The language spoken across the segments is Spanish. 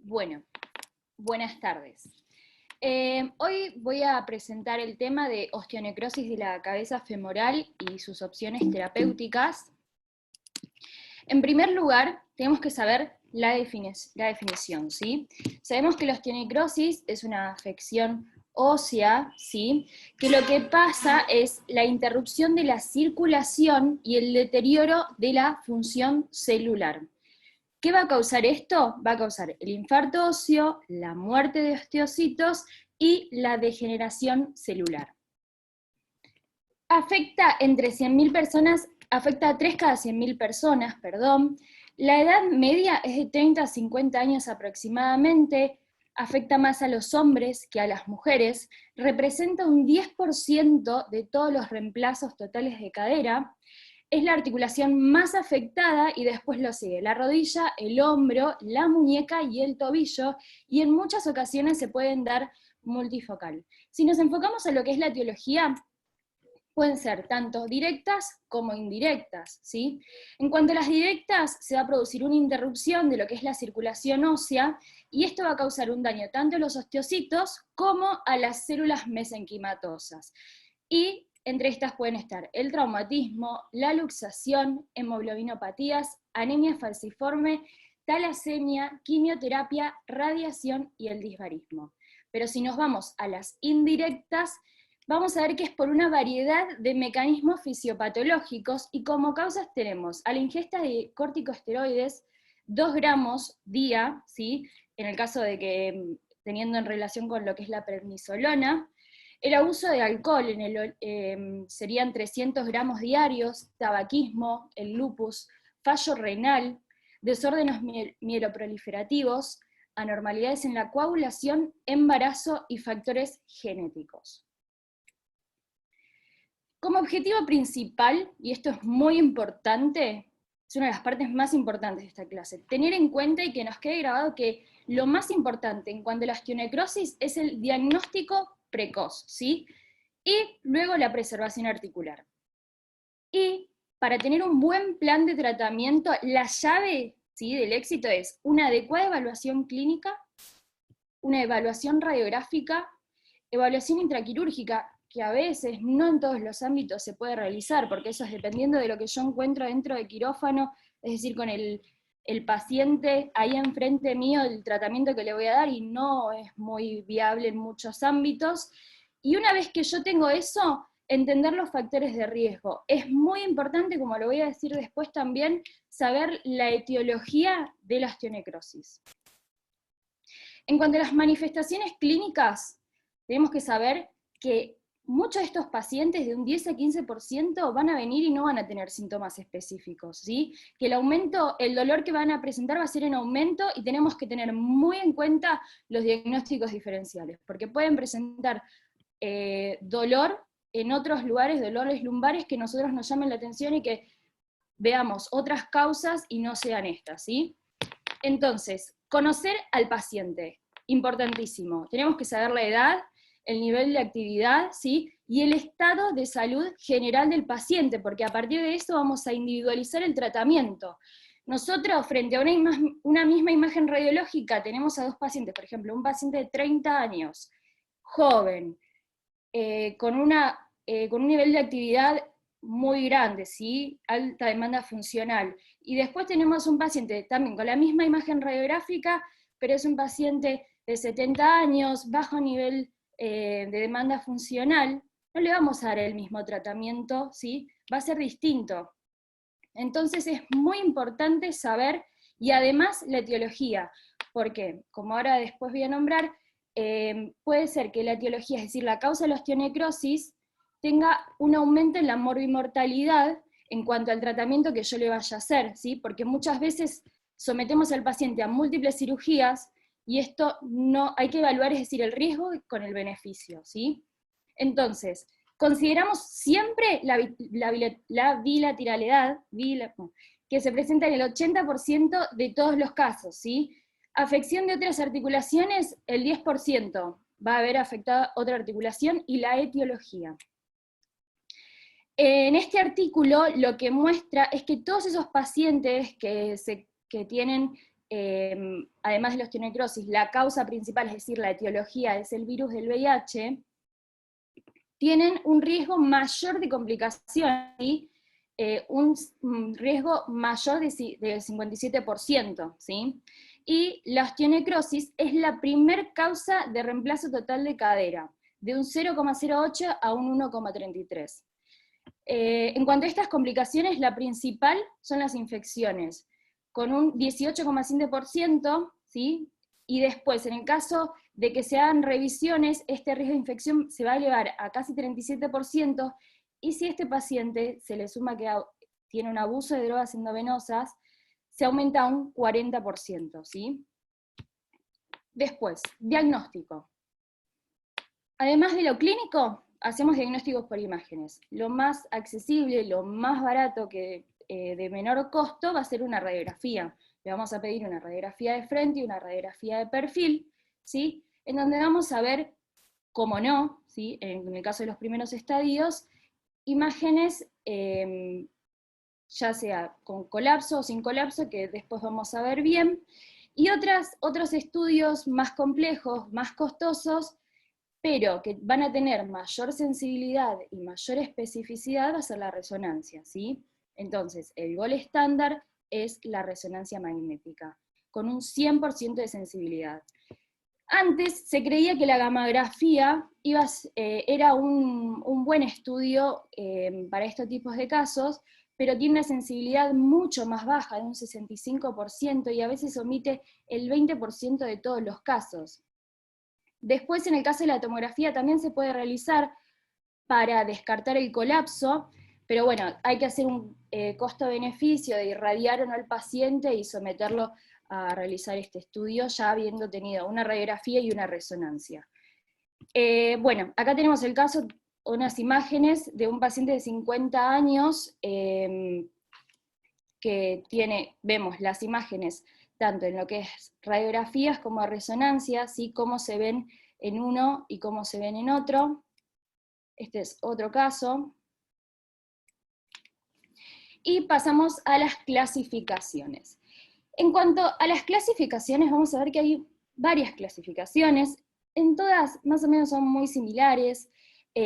Bueno, buenas tardes. Hoy voy a presentar el tema de osteonecrosis de la cabeza femoral y sus opciones terapéuticas. En primer lugar, tenemos que saber la definición, ¿sí? Sabemos que la osteonecrosis es una afección ósea, ¿sí? Que lo que pasa es la interrupción de la circulación y el deterioro de la función celular. ¿Qué va a causar esto? Va a causar el infarto óseo, la muerte de osteocitos y la degeneración celular. Afecta entre 100.000 personas, afecta a 3 cada 100.000 personas, perdón. La edad media es de 30 a 50 años aproximadamente, afecta más a los hombres que a las mujeres, representa un 10% de todos los reemplazos totales de cadera, es la articulación más afectada y después lo sigue la rodilla, el hombro, la muñeca y el tobillo, y en muchas ocasiones se pueden dar multifocal. Si nos enfocamos a lo que es la etiología, pueden ser tanto directas como indirectas, ¿sí? En cuanto a las directas, se va a producir una interrupción de lo que es la circulación ósea, y esto va a causar un daño tanto a los osteocitos como a las células mesenquimatosas. Y entre estas pueden estar el traumatismo, la luxación, hemoglobinopatías, anemia falciforme, talasemia, quimioterapia, radiación y el disbarismo. Pero si nos vamos a las indirectas, vamos a ver que es por una variedad de mecanismos fisiopatológicos, y como causas tenemos a la ingesta de corticosteroides, 2 gramos día, ¿sí? En el caso de que teniendo en relación con lo que es la prednisolona, el abuso de alcohol serían 300 gramos diarios, tabaquismo, el lupus, fallo renal, desórdenes mieloproliferativos, anormalidades en la coagulación, embarazo y factores genéticos. Como objetivo principal, y esto es muy importante, es una de las partes más importantes de esta clase, tener en cuenta y que nos quede grabado que lo más importante en cuanto a la osteonecrosis es el diagnóstico precoz, ¿sí? Y luego la preservación articular. Y para tener un buen plan de tratamiento, la llave, ¿sí?, del éxito es una adecuada evaluación clínica, una evaluación radiográfica, evaluación intraquirúrgica, que a veces, no en todos los ámbitos se puede realizar, porque eso es dependiendo de lo que yo encuentro dentro de quirófano, es decir, con el paciente ahí enfrente mío, el tratamiento que le voy a dar, y no es muy viable en muchos ámbitos. Y una vez que yo tengo eso, entender los factores de riesgo. Es muy importante, como lo voy a decir después también, saber la etiología de la osteonecrosis. En cuanto a las manifestaciones clínicas, tenemos que saber que muchos de estos pacientes, de un 10 a 15%, van a venir y no van a tener síntomas específicos, ¿sí? Que el dolor que van a presentar va a ser en aumento, y tenemos que tener muy en cuenta los diagnósticos diferenciales, porque pueden presentar dolor en otros lugares, dolores lumbares que nosotros nos llamen la atención y que veamos otras causas y no sean estas, ¿sí? Entonces, conocer al paciente, importantísimo. Tenemos que saber la edad, el nivel de actividad, ¿sí?, y el estado de salud general del paciente, porque a partir de eso vamos a individualizar el tratamiento. Nosotros, frente a una misma imagen radiológica, tenemos a 2 pacientes, por ejemplo, un paciente de 30 años, joven, con un nivel de actividad muy grande, ¿sí?, alta demanda funcional. Y después tenemos un paciente también con la misma imagen radiográfica, pero es un paciente de 70 años, bajo nivel de demanda funcional. No le vamos a dar el mismo tratamiento, ¿sí?, va a ser distinto. Entonces es muy importante saber, y además la etiología, porque, como ahora después voy a nombrar, puede ser que la etiología, es decir, la causa de la osteonecrosis, tenga un aumento en la morbimortalidad en cuanto al tratamiento que yo le vaya a hacer, ¿sí? Porque muchas veces sometemos al paciente a múltiples cirugías, y esto no hay que evaluar, es decir, el riesgo con el beneficio, ¿sí? Entonces, consideramos siempre la bilateralidad, que se presenta en el 80% de todos los casos, ¿sí? Afección de otras articulaciones, el 10% va a haber afectado otra articulación, y la etiología. En este artículo lo que muestra es que todos esos pacientes que tienen además de la osteonecrosis, la causa principal, es decir, la etiología, es el virus del VIH, tienen un riesgo mayor de complicación, ¿sí? Un riesgo mayor del 57%, ¿sí? Y la osteonecrosis es la primer causa de reemplazo total de cadera, de un 0,08 a un 1,33. En cuanto a estas complicaciones, la principal son las infecciones, con un 18,7%, ¿sí? Y después, en el caso de que se hagan revisiones, este riesgo de infección se va a elevar a casi 37%, y si este paciente se le suma que tiene un abuso de drogas endovenosas, se aumenta a un 40%, ¿sí? Después, diagnóstico. Además de lo clínico, hacemos diagnósticos por imágenes. Lo más accesible, lo más barato, de menor costo, va a ser una radiografía. Le vamos a pedir una radiografía de frente y una radiografía de perfil, ¿sí? En donde vamos a ver, como no, ¿sí? En el caso de los primeros estadios, imágenes, ya sea con colapso o sin colapso, que después vamos a ver bien, y otros estudios más complejos, más costosos, pero que van a tener mayor sensibilidad y mayor especificidad, va a ser la resonancia, ¿sí? Entonces, el gold estándar es la resonancia magnética, con un 100% de sensibilidad. Antes se creía que la gammagrafía era un buen estudio para estos tipos de casos, pero tiene una sensibilidad mucho más baja, de un 65%, y a veces omite el 20% de todos los casos. Después, en el caso de la tomografía, también se puede realizar para descartar el colapso, pero bueno, hay que hacer un costo-beneficio de irradiar o no al paciente y someterlo a realizar este estudio, ya habiendo tenido una radiografía y una resonancia. Bueno, acá tenemos el caso, unas imágenes de un paciente de 50 años, que vemos las imágenes tanto en lo que es radiografías como resonancias, ¿sí? Cómo se ven en uno y cómo se ven en otro. Este es otro caso. Y pasamos a las clasificaciones. En cuanto a las clasificaciones, vamos a ver que hay varias clasificaciones, en todas más o menos son muy similares,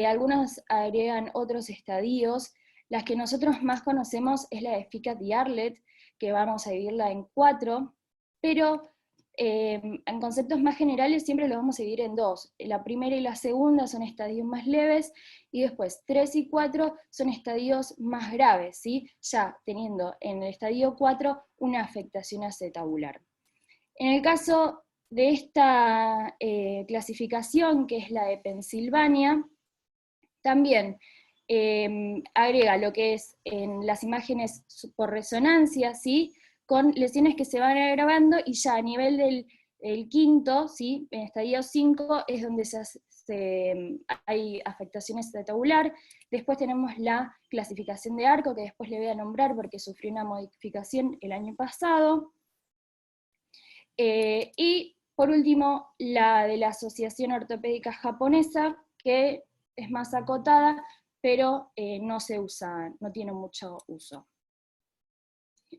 algunas agregan otros estadios. Las que nosotros más conocemos es la de Ficat y Arlet, que vamos a dividirla en 4, pero en conceptos más generales siempre lo vamos a dividir en 2. La primera y la segunda son estadios más leves, y después 3 y 4 son estadios más graves, ¿sí? Ya teniendo en el estadio 4 una afectación acetabular. En el caso de esta clasificación, que es la de Pensilvania, también agrega lo que es en las imágenes por resonancia, ¿sí? Con lesiones que se van agravando, y ya a nivel del quinto, ¿sí? En estadio 5 es donde hay afectaciones acetabular. Después tenemos la clasificación de ARCO, que después le voy a nombrar porque sufrió una modificación el año pasado. Y por último, la de la Asociación Ortopédica Japonesa, que es más acotada, pero no se usa, no tiene mucho uso.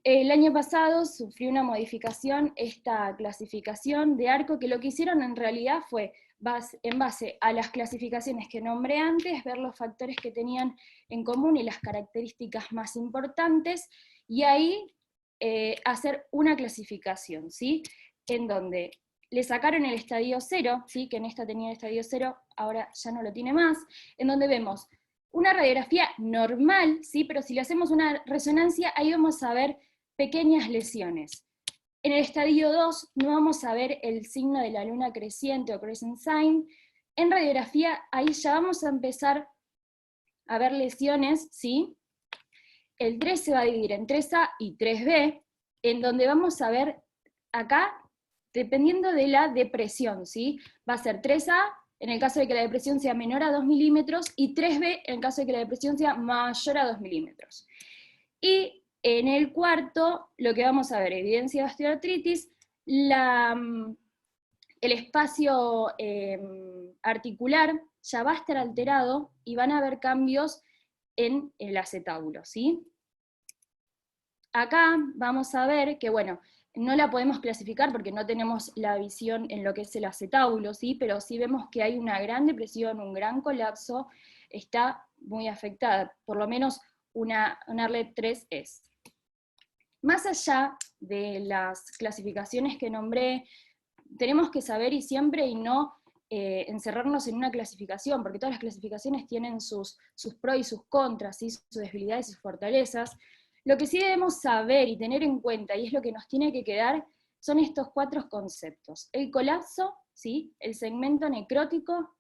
El año pasado sufrió una modificación esta clasificación de ARCO, que lo que hicieron en realidad fue, en base a las clasificaciones que nombré antes, ver los factores que tenían en común y las características más importantes, y ahí hacer una clasificación, ¿sí? En donde le sacaron el estadio 0, ¿sí? Que en esta tenía el estadio 0, ahora ya no lo tiene más, en donde vemos una radiografía normal, ¿sí? Pero si le hacemos una resonancia, ahí vamos a ver pequeñas lesiones. En el estadio 2 no vamos a ver el signo de la luna creciente o crescent sign. En radiografía, ahí ya vamos a empezar a ver lesiones, ¿sí? El 3 se va a dividir en 3A y 3B, en donde vamos a ver acá, dependiendo de la depresión, ¿sí? Va a ser 3A en el caso de que la depresión sea menor a 2 milímetros, y 3B en el caso de que la depresión sea mayor a 2 milímetros. Y en el cuarto, lo que vamos a ver, evidencia de osteoartritis, el espacio articular ya va a estar alterado y van a haber cambios en el acetábulo, ¿sí? Acá vamos a ver que, bueno, no la podemos clasificar porque no tenemos la visión en lo que es el acetábulo, ¿sí? Pero sí vemos que hay una gran depresión, un gran colapso, está muy afectada, por lo menos una ARLED 3 es. Más allá de las clasificaciones que nombré, tenemos que saber y siempre y no encerrarnos en una clasificación, porque todas las clasificaciones tienen sus pros y sus contras, ¿sí? Sus debilidades y sus fortalezas. Lo que sí debemos saber y tener en cuenta, y es lo que nos tiene que quedar, son estos 4 conceptos. El colapso, ¿sí? El segmento necrótico,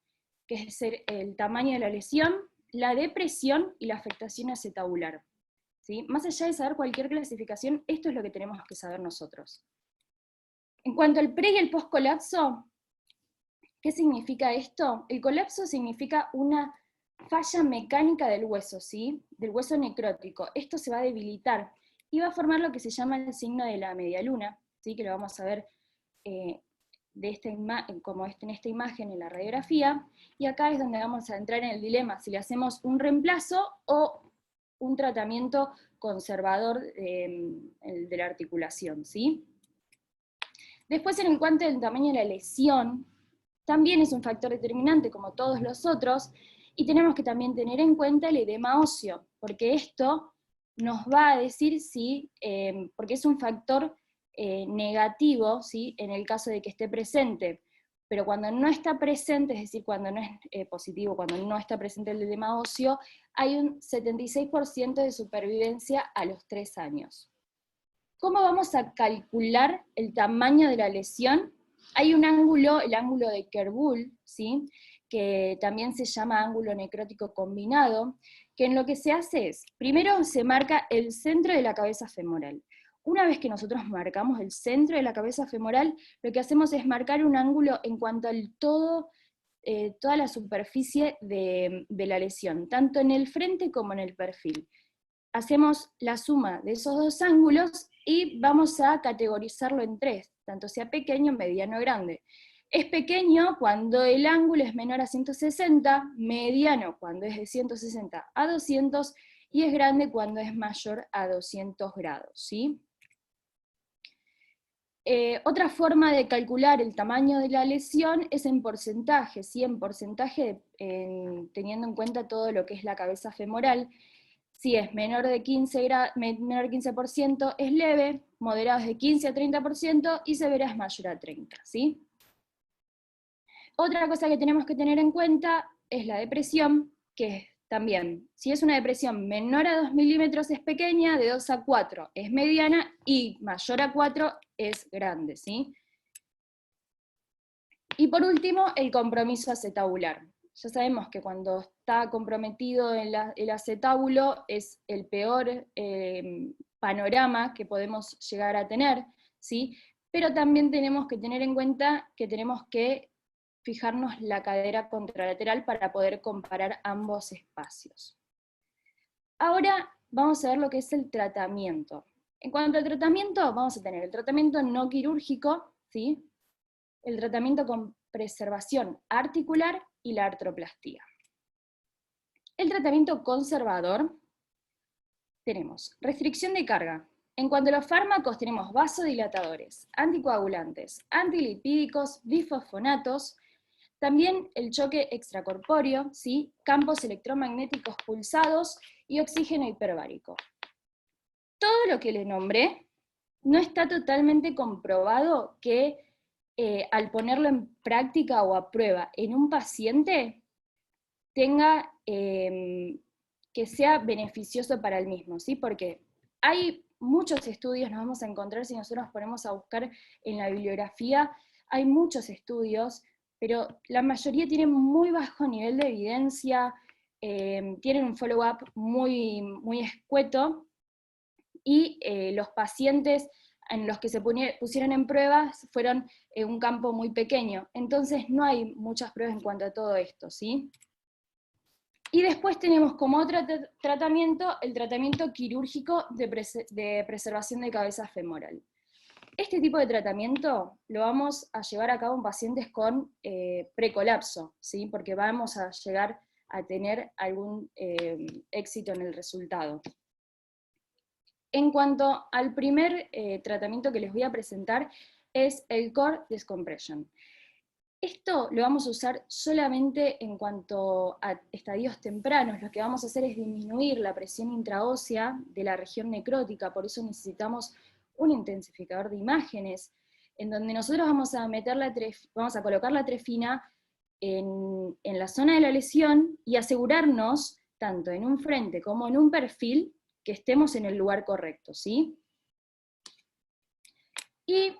que es el tamaño de la lesión, la depresión y la afectación acetabular, ¿sí? Más allá de saber cualquier clasificación, esto es lo que tenemos que saber nosotros. En cuanto al pre y el post colapso, ¿qué significa esto? El colapso significa una falla mecánica del hueso, ¿sí? Del hueso necrótico. Esto se va a debilitar y va a formar lo que se llama el signo de la media luna, ¿sí? Que lo vamos a ver como en esta imagen en la radiografía, y acá es donde vamos a entrar en el dilema, si le hacemos un reemplazo o un tratamiento conservador de la articulación, ¿sí? Después, en cuanto al tamaño de la lesión, también es un factor determinante, como todos los otros, y tenemos que también tener en cuenta el edema óseo, porque esto nos va a decir si, porque es un factor negativo, ¿sí? En el caso de que esté presente, pero cuando no está presente, es decir, cuando no es positivo, cuando no está presente el edema óseo, hay un 76% de supervivencia a los 3 años. ¿Cómo vamos a calcular el tamaño de la lesión? Hay un ángulo, el ángulo de Kerbuhl, ¿sí? Que también se llama ángulo necrótico combinado, que en lo que se hace es, primero se marca el centro de la cabeza femoral. Una vez que nosotros marcamos el centro de la cabeza femoral, lo que hacemos es marcar un ángulo en cuanto al todo, toda la superficie de la lesión, tanto en el frente como en el perfil. Hacemos la suma de esos 2 ángulos y vamos a categorizarlo en 3, tanto sea pequeño, mediano o grande. Es pequeño cuando el ángulo es menor a 160, mediano cuando es de 160 a 200, y es grande cuando es mayor a 200 grados, ¿sí? Otra forma de calcular el tamaño de la lesión es en porcentaje, ¿sí? En porcentaje, teniendo en cuenta todo lo que es la cabeza femoral. Si es menor de 15%, es leve, moderado es de 15 a 30%, y severa es mayor a 30, ¿sí? Otra cosa que tenemos que tener en cuenta es la depresión, que también, si es una depresión menor a 2 milímetros es pequeña, de 2 a 4 es mediana, y mayor a 4 es grande, ¿sí? Y por último, el compromiso acetabular. Ya sabemos que cuando está comprometido el acetábulo es el peor panorama que podemos llegar a tener, ¿sí? Pero también tenemos que tener en cuenta que tenemos que fijarnos la cadera contralateral para poder comparar ambos espacios. Ahora vamos a ver lo que es el tratamiento. En cuanto al tratamiento, vamos a tener el tratamiento no quirúrgico, ¿sí? El tratamiento con preservación articular y la artroplastía. El tratamiento conservador, tenemos restricción de carga. En cuanto a los fármacos, tenemos vasodilatadores, anticoagulantes, antilipídicos, bifosfonatos, también el choque extracorpóreo, ¿sí? Campos electromagnéticos pulsados y oxígeno hiperbárico. Todo lo que les nombré no está totalmente comprobado que al ponerlo en práctica o a prueba en un paciente tenga, que sea beneficioso para el mismo, ¿sí? Porque hay muchos estudios, nos vamos a encontrar si nosotros nos ponemos a buscar en la bibliografía, hay muchos estudios, pero la mayoría tienen muy bajo nivel de evidencia, tienen un follow-up muy, muy escueto, y los pacientes en los que se pusieron en pruebas fueron un campo muy pequeño, entonces no hay muchas pruebas en cuanto a todo esto, ¿sí? Y después tenemos como otro tratamiento, el tratamiento quirúrgico de preservación de cabeza femoral. Este tipo de tratamiento lo vamos a llevar a cabo en pacientes con precolapso, ¿sí? Porque vamos a llegar a tener algún éxito en el resultado. En cuanto al primer tratamiento que les voy a presentar, es el Core Descompression. Esto lo vamos a usar solamente en cuanto a estadios tempranos. Lo que vamos a hacer es disminuir la presión intraósea de la región necrótica, por eso necesitamos un intensificador de imágenes, en donde nosotros vamos a colocar la trefina en la zona de la lesión y asegurarnos, tanto en un frente como en un perfil, que estemos en el lugar correcto, ¿sí? Y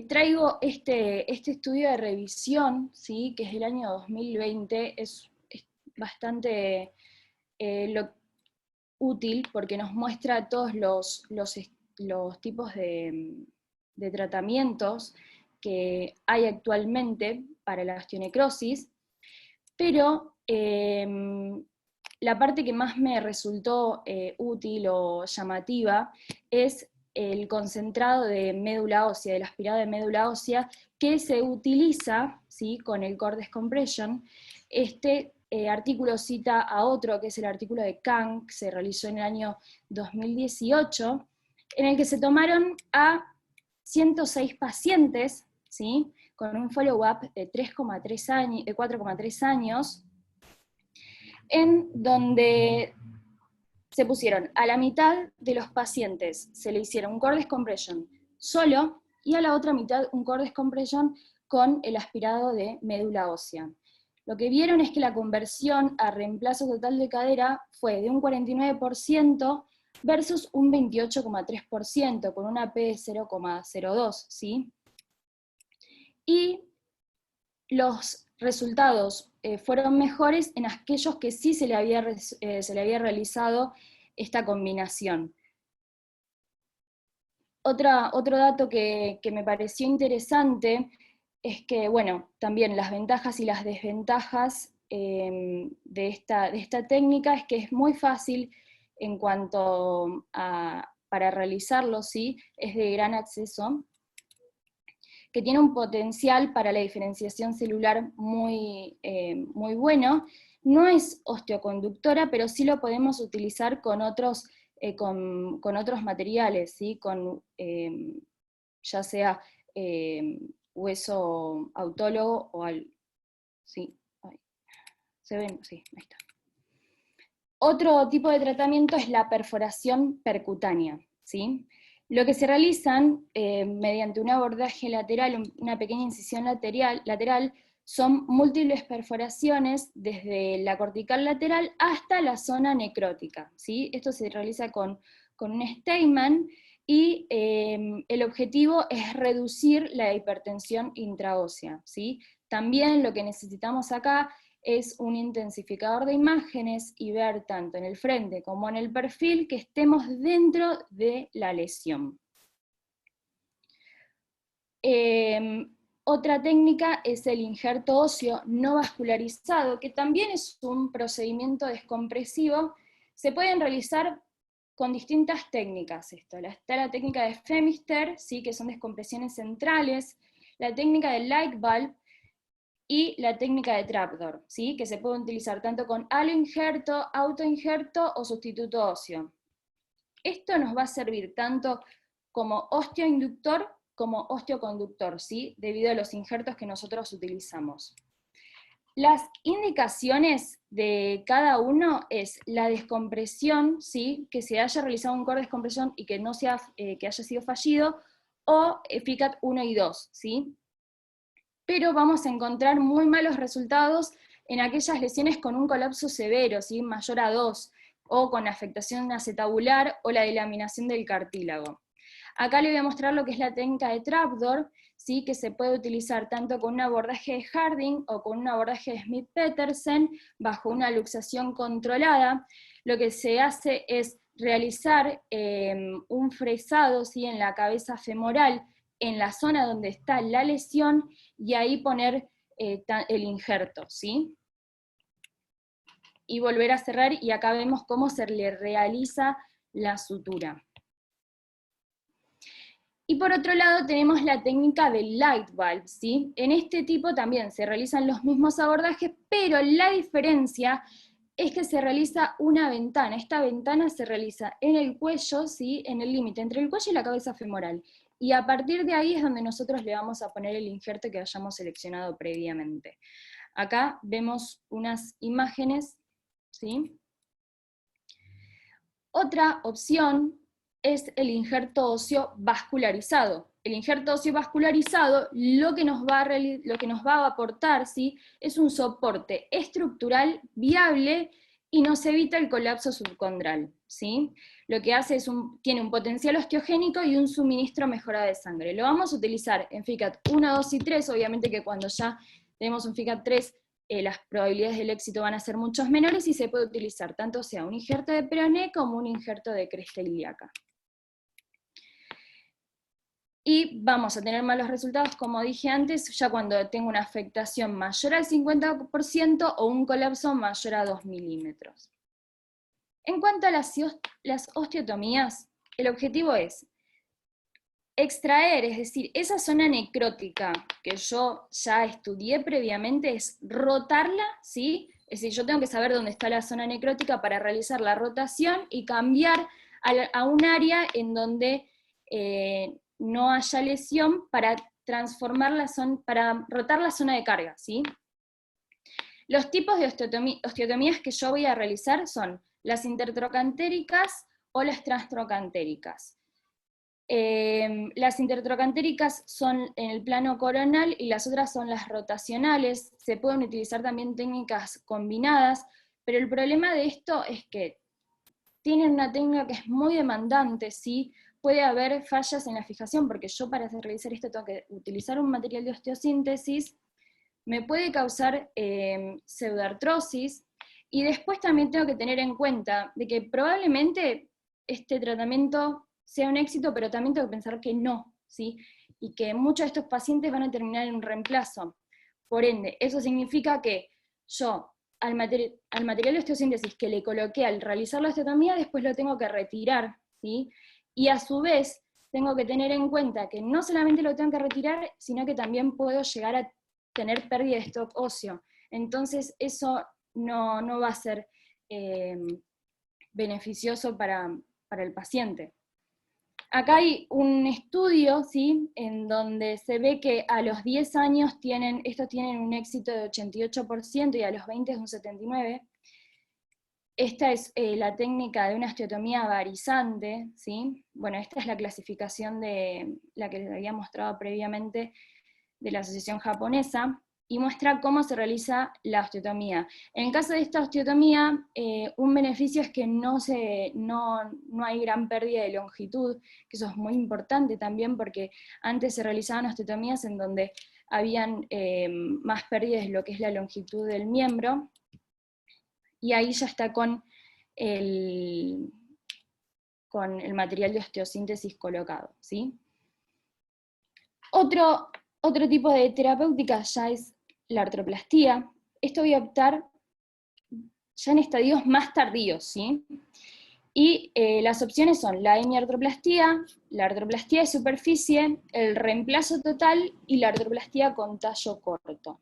traigo este estudio de revisión, ¿sí? Que es del año 2020, es bastante útil porque nos muestra todos los tipos de tratamientos que hay actualmente para la osteonecrosis, pero la parte que más me resultó útil o llamativa es el concentrado de médula ósea, del aspirado de médula ósea, que se utiliza, ¿sí?, con el Core Descompression. Este artículo cita a otro, que es el artículo de Kang, que se realizó en el año 2018, en el que se tomaron a 106 pacientes, ¿sí?, con un follow-up de 4,3 años, en donde se pusieron a la mitad de los pacientes, se le hicieron un Core Descompression solo, y a la otra mitad un Core Descompression con el aspirado de médula ósea. Lo que vieron es que la conversión a reemplazo total de cadera fue de un 49% versus un 28,3%, con una P de 0,02, ¿sí? Y los resultados fueron mejores en aquellos que sí se le había realizado esta combinación. Otro dato que me pareció interesante es que, bueno, también las ventajas y las desventajas de esta técnica es que es muy fácil en cuanto para realizarlo, ¿sí? Es de gran acceso, que tiene un potencial para la diferenciación celular muy bueno. No es osteoconductora, pero sí lo podemos utilizar con otros materiales, ¿sí? Ya sea hueso autólogo o sí, ¿se ven? Sí, ahí está. Otro tipo de tratamiento es la perforación percutánea, ¿sí? Lo que se realizan mediante un abordaje lateral, una pequeña incisión lateral, son múltiples perforaciones desde la cortical lateral hasta la zona necrótica, ¿sí? Esto se realiza con un Steinman, y el objetivo es reducir la hipertensión intraósea, ¿sí? También lo que necesitamos acá es un intensificador de imágenes y ver tanto en el frente como en el perfil que estemos dentro de la lesión. Otra técnica es el injerto óseo no vascularizado, que también es un procedimiento descompresivo. Se pueden realizar con distintas técnicas. Está la técnica de Femister, ¿sí?, que son descompresiones centrales, la técnica de Light Valve, y la técnica de trapdoor, ¿sí?, que se puede utilizar tanto con aloinjerto, autoinjerto o sustituto óseo. Esto nos va a servir tanto como osteoinductor como osteoconductor, ¿sí?, debido a los injertos que nosotros utilizamos. Las indicaciones de cada uno es la descompresión, ¿sí?, que se haya realizado un core descompresión y que no sea, que haya sido fallido, o FICAT 1 y 2, ¿sí? Pero vamos a encontrar muy malos resultados en aquellas lesiones con un colapso severo, ¿sí?, mayor a 2, o con afectación acetabular o la delaminación del cartílago. Acá le voy a mostrar lo que es la técnica de trapdoor, ¿sí?, que se puede utilizar tanto con un abordaje de Harding o con un abordaje de Smith-Petersen bajo una luxación controlada. Lo que se hace es realizar un fresado, ¿sí?, en la cabeza femoral, en la zona donde está la lesión, y ahí poner el injerto, ¿sí? Y volver a cerrar, y acá vemos cómo se le realiza la sutura. Y por otro lado tenemos la técnica del Light Valve, ¿sí? En este tipo también se realizan los mismos abordajes, pero la diferencia es que se realiza una ventana. Esta ventana se realiza en el cuello, ¿sí? En el límite entre el cuello y la cabeza femoral. Y a partir de ahí es donde nosotros le vamos a poner el injerto que hayamos seleccionado previamente. Acá vemos unas imágenes, ¿sí? Otra opción es el injerto óseo vascularizado. El injerto óseo vascularizado lo que nos va a aportar, ¿sí? Es un soporte estructural viable y nos evita el colapso subcondral, ¿sí? Lo que hace es tiene un potencial osteogénico y un suministro mejorado de sangre. Lo vamos a utilizar en FICAT 1, 2 y 3, obviamente que cuando ya tenemos un FICAT 3, las probabilidades del éxito van a ser muchos menores y se puede utilizar tanto sea un injerto de peroné como un injerto de cresta ilíaca. Y vamos a tener malos resultados, como dije antes, ya cuando tengo una afectación mayor al 50% o un colapso mayor a 2 milímetros. En cuanto a las osteotomías, el objetivo es extraer, es decir, esa zona necrótica que yo ya estudié previamente, es rotarla, ¿sí? Es decir, yo tengo que saber dónde está la zona necrótica para realizar la rotación y cambiar a un área en donde no haya lesión para para rotar la zona de carga, ¿sí? Los tipos de osteotomías que yo voy a realizar son las intertrocantéricas o las transtrocantéricas. Las intertrocantéricas son en el plano coronal y las otras son las rotacionales. Se pueden utilizar también técnicas combinadas, pero el problema de esto es que tienen una técnica que es muy demandante, ¿sí? Puede haber fallas en la fijación, porque yo para realizar esto tengo que utilizar un material de osteosíntesis, me puede causar pseudoartrosis, y después también tengo que tener en cuenta de que probablemente este tratamiento sea un éxito, pero también tengo que pensar que no, ¿sí? Y que muchos de estos pacientes van a terminar en un reemplazo. Por ende, eso significa que yo al material de osteosíntesis que le coloqué al realizar la osteotomía, después lo tengo que retirar, ¿sí? Y a su vez, tengo que tener en cuenta que no solamente lo tengo que retirar, sino que también puedo llegar a tener pérdida de stock óseo. Entonces, eso no va a ser beneficioso para el paciente. Acá hay un estudio, ¿sí?, en donde se ve que a los 10 años estos tienen un éxito de 88% y a los 20 es un 79%. Esta es la técnica de una osteotomía varizante, ¿sí? Bueno, esta es la clasificación de la que les había mostrado previamente de la Asociación Japonesa, y muestra cómo se realiza la osteotomía. En el caso de esta osteotomía, un beneficio es que no hay gran pérdida de longitud, que eso es muy importante también, porque antes se realizaban osteotomías en donde habían más pérdidas de lo que es la longitud del miembro, y ahí ya está con el material de osteosíntesis colocado, ¿sí? Otro tipo de terapéutica ya es la artroplastía. Esto voy a optar ya en estadios más tardíos, ¿sí? Y las opciones son la hemiartroplastía, la artroplastía de superficie, el reemplazo total y la artroplastía con tallo corto.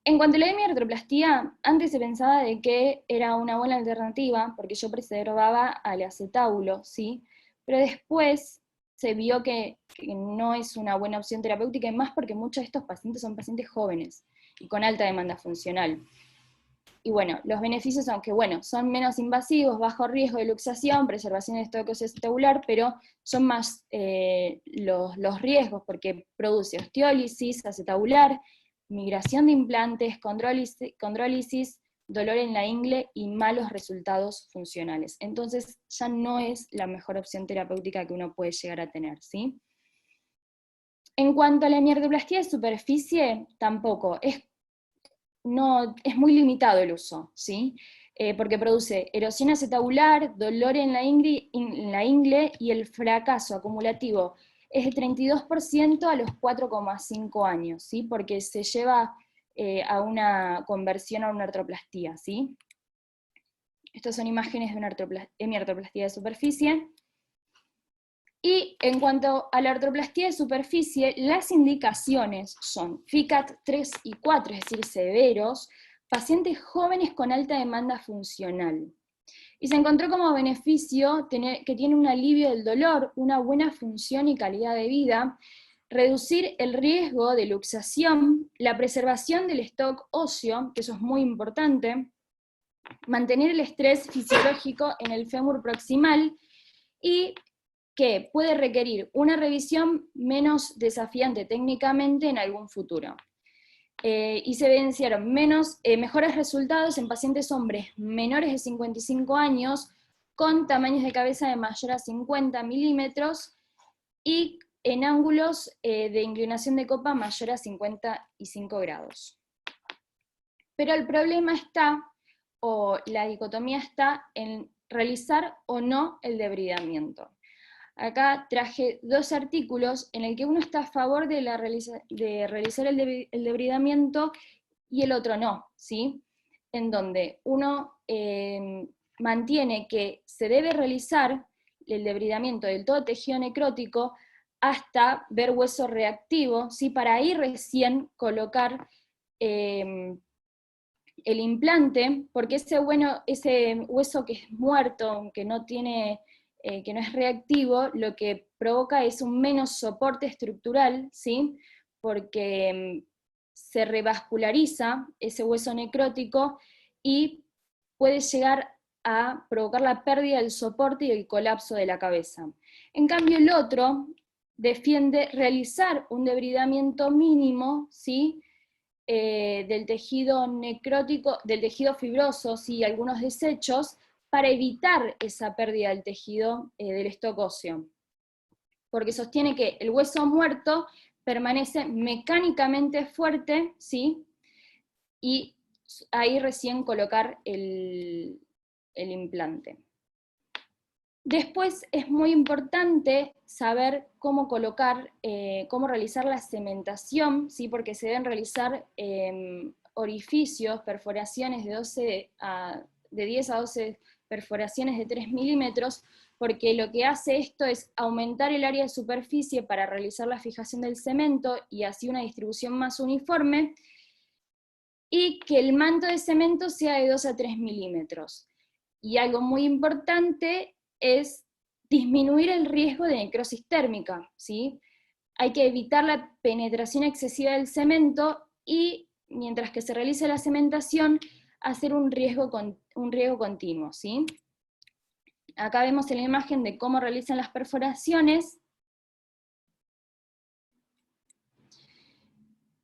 En cuanto a la hemiartroplastía, antes se pensaba de que era una buena alternativa, porque yo preservaba al acetábulo, ¿sí? Pero después se vio que no es una buena opción terapéutica, y más porque muchos de estos pacientes son pacientes jóvenes y con alta demanda funcional. Y bueno, los beneficios son que, bueno, son menos invasivos, bajo riesgo de luxación, preservación de estoque óseo acetabular, pero son más los riesgos, porque produce osteólisis acetabular, migración de implantes, condrólisis, dolor en la ingle y malos resultados funcionales. Entonces ya no es la mejor opción terapéutica que uno puede llegar a tener, ¿sí? En cuanto a la hemiartroplastía de superficie, tampoco, es muy limitado el uso, ¿sí? Porque produce erosión acetabular, dolor en la ingle y el fracaso acumulativo es de 32% a los 4,5 años, ¿sí? Porque se lleva a una conversión a una artroplastía, ¿sí? Estas son imágenes de una hemiartroplastía de superficie. Y en cuanto a la artroplastía de superficie, las indicaciones son FICAT 3 y 4, es decir, severos, pacientes jóvenes con alta demanda funcional. Y se encontró como beneficio que tiene un alivio del dolor, una buena función y calidad de vida, reducir el riesgo de luxación, la preservación del stock óseo, que eso es muy importante, mantener el estrés fisiológico en el fémur proximal y que puede requerir una revisión menos desafiante técnicamente en algún futuro. Y se evidenciaron mejores resultados en pacientes hombres menores de 55 años con tamaños de cabeza de mayor a 50 milímetros y en ángulos de inclinación de copa mayor a 55 grados. Pero el problema está, o la dicotomía está, en realizar o no el debridamiento. Acá traje dos artículos en el que uno está a favor de realizar el debridamiento y el otro no, ¿sí? En donde uno mantiene que se debe realizar el debridamiento del todo tejido necrótico hasta ver hueso reactivo, ¿sí? Para ahí recién colocar el implante, porque ese hueso que es muerto, que no es reactivo, lo que provoca es un menos soporte estructural, ¿sí? Porque se revasculariza ese hueso necrótico y puede llegar a provocar la pérdida del soporte y el colapso de la cabeza. En cambio, el otro defiende realizar un debridamiento mínimo, ¿sí? Del tejido necrótico, del tejido fibroso, ¿sí? Algunos desechos, para evitar esa pérdida del tejido del stock óseo. Porque sostiene que el hueso muerto permanece mecánicamente fuerte, ¿sí? Y ahí recién colocar el implante. Después es muy importante saber cómo colocar, cómo realizar la cementación, ¿sí? Porque se deben realizar orificios, perforaciones de 10 a 12 perforaciones de 3 milímetros, porque lo que hace esto es aumentar el área de superficie para realizar la fijación del cemento y así una distribución más uniforme, y que el manto de cemento sea de 2 a 3 milímetros. Y algo muy importante es disminuir el riesgo de necrosis térmica, ¿sí? Hay que evitar la penetración excesiva del cemento y, mientras que se realiza la cementación, hacer un riego continuo, ¿sí? Acá vemos en la imagen de cómo realizan las perforaciones,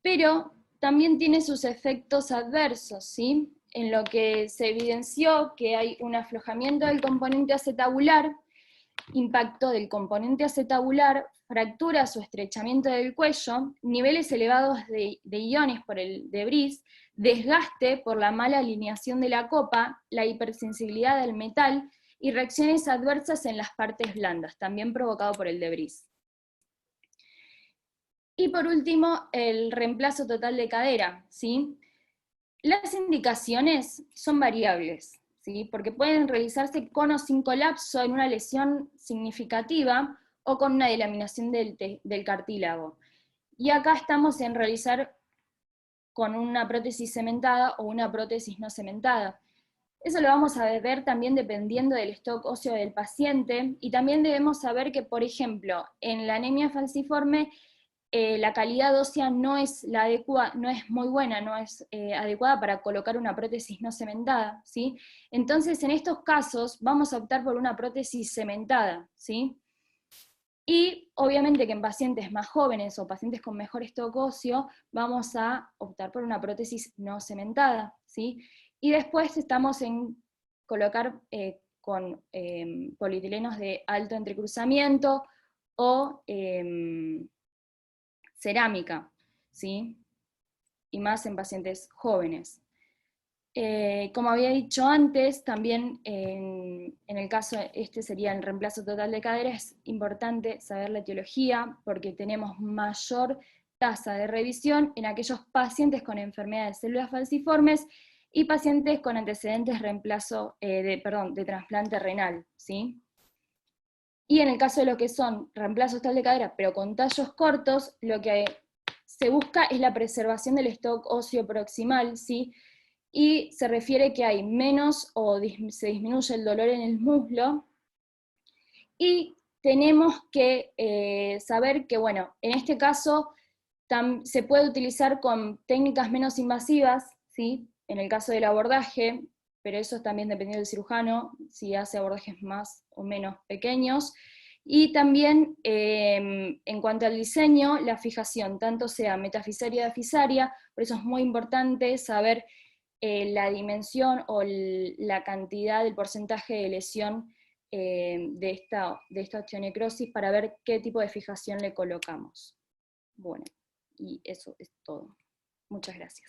pero también tiene sus efectos adversos, ¿sí? En lo que se evidenció que hay un aflojamiento del componente acetabular, impacto del componente acetabular, fracturas o estrechamiento del cuello, niveles elevados de iones por el debris, desgaste por la mala alineación de la copa, la hipersensibilidad del metal y reacciones adversas en las partes blandas, también provocado por el debris. Y por último, el reemplazo total de cadera, ¿sí? Las indicaciones son variables, ¿sí? Porque pueden realizarse con o sin colapso en una lesión significativa o con una delaminación del cartílago. Y acá estamos en realizar con una prótesis cementada o una prótesis no cementada. Eso lo vamos a ver también dependiendo del stock óseo del paciente, y también debemos saber que, por ejemplo, en la anemia falciforme, la calidad ósea no es muy buena, no es adecuada para colocar una prótesis no cementada, ¿sí? Entonces, en estos casos, vamos a optar por una prótesis cementada, ¿sí? Y obviamente que en pacientes más jóvenes o pacientes con mejor stock óseo, vamos a optar por una prótesis no cementada, ¿sí? Y después estamos en colocar con polietilenos de alto entrecruzamiento o cerámica, ¿sí? Y más en pacientes jóvenes. Como había dicho antes, también en el caso, este sería el reemplazo total de cadera, es importante saber la etiología, porque tenemos mayor tasa de revisión en aquellos pacientes con enfermedades de células falciformes y pacientes con antecedentes de trasplante renal, ¿sí? Y en el caso de lo que son reemplazos total de cadera, pero con tallos cortos, lo que se busca es la preservación del stock óseo proximal, ¿sí? y se refiere que hay menos o se disminuye el dolor en el muslo, y tenemos que saber que, bueno, en este caso se puede utilizar con técnicas menos invasivas, ¿sí? En el caso del abordaje, pero eso es también dependiendo del cirujano, si hace abordajes más o menos pequeños. Y también en cuanto al diseño, la fijación, tanto sea metafisaria o diafisaria, por eso es muy importante saber la dimensión o la cantidad, el porcentaje de lesión de esta osteonecrosis para ver qué tipo de fijación le colocamos. Bueno, y eso es todo. Muchas gracias.